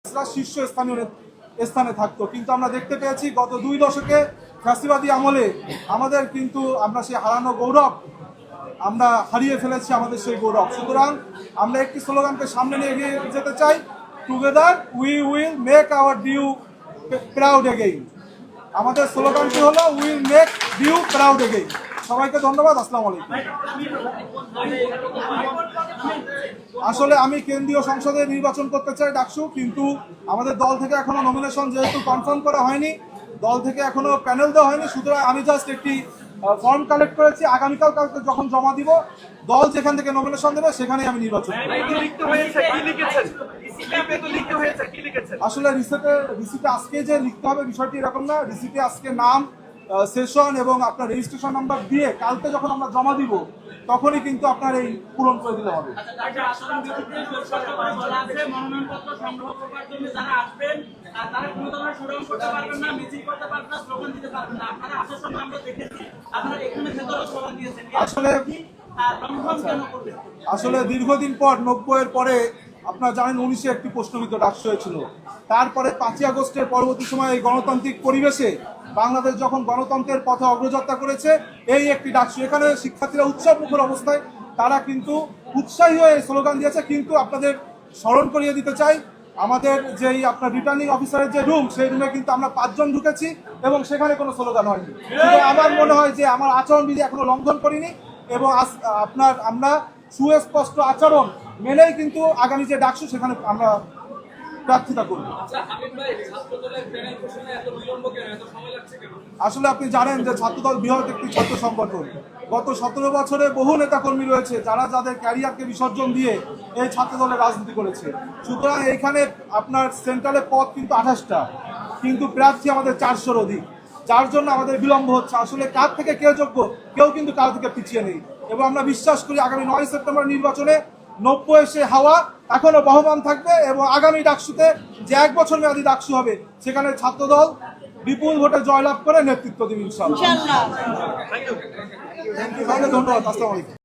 শীর্ষ স্থানে থাকতো, কিন্তু আমরা দেখতে পেয়েছি গত 2 দশকে ফ্যাসিবাদী আমলে আমাদের কিন্তু আমরা সেই হারানো গৌরব আমরা হারিয়ে ফেলেছি, আমাদের সেই গৌরব। সুতরাং আমরা একটি স্লোগানকে সামনে নিয়ে এগিয়ে যেতে চাই, together we will make our DU proud again. আমাদের স্লোগানটি হলো will make DU proud again. সবাইকে ধন্যবাদ। আসসালামু আলাইকুম। আসলে আমি কেন্দ্রীয় সংসদে নির্বাচন করতে চাই ডাকসু, কিন্তু আমাদের দল থেকে এখনো নমিনেশন যেহেতু কনফার্ম করা হয়নি, দল থেকে এখনো প্যানেল দেওয়া হয়নি, সুতরাং আমি জাস্ট একটি ফর্ম কালেক্ট করেছি। আগামীকাল কালকে যখন জমা দিব, দল যেখান থেকে নমিনেশন দেবে সেখানেই আমি নির্বাচন করব। আসলে রিসিটে আজকে যে লিখতে হবে বিষয়টি এরকম না। রিসিটে আজকে নাম, সেশন এবং আপনার রেজিস্ট্রেশন নাম্বার দিয়ে কালকে যখন আমরা জমা দিব তখনই কিন্তু আপনার এই পূরণ করে দিলে হবে। আসলে দীর্ঘদিন পর 90-এর পরে আপনারা জানেন 19-এ একটি প্রশ্নবিদ্ধ ডাকসু হয়েছিল। তারপরে 5ই আগস্টের পরবর্তী সময়ে এই গণতান্ত্রিক পরিবেশে বাংলাদেশ যখন গণতন্ত্রের পথে অগ্রযাত্রা করেছে, এই একটি ডাকসু। এখানে শিক্ষার্থীরা উৎসব মুখর অবস্থায় তারা কিন্তু উৎসাহী হয়ে স্লোগান দিয়েছে। কিন্তু আপনাদের স্মরণ করিয়ে দিতে চাই, আমাদের যেই আপনার রিটার্নিং অফিসারের যে রুম, সেই রুমে কিন্তু আমরা 5 জন ঢুকেছি এবং সেখানে কোনো স্লোগান হয়নি। আমার মনে হয় যে আমার আচরণবিধি এখনো লঙ্ঘন করিনি এবং আমরা সুস্পষ্ট আচরণ মেনেই কিন্তু আগামী যে ডাকসু সেখানে আমরা প্রার্থিতা করব। আসলে আপনি জানেন যে ছাত্রদল বৃহৎ একটি ছাত্র সংগঠন। গত 17 বছরে বহু নেতাকর্মী রয়েছে যারা যাদের ক্যারিয়ারকে বিসর্জন দিয়ে এই ছাত্রদলের রাজনীতি করেছে। সুতরাং এইখানে আপনার সেন্ট্রালের পদ কিন্তু 28টা, কিন্তু প্রার্থী আমাদের 400-র অধিক, যার জন্য আমাদের বিলম্ব হচ্ছে। আসলে কার থেকে কে যোগ্য, কেউ কিন্তু কার থেকে পিছিয়ে নেই এবং আমরা বিশ্বাস করি আগামী 9 সেপ্টেম্বর নির্বাচনে 90 এসে হাওয়া এখনো বহমান থাকবে এবং আগামী ডাকসুতে যে 1 বছর মেয়াদী ডাকসু হবে সেখানে ছাত্রদল বিপুল ভোটে জয়লাভ করে নেতৃত্ব দেবে ইনশাআল্লাহ। ধন্যবাদ। আসসালামু আলাইকুম।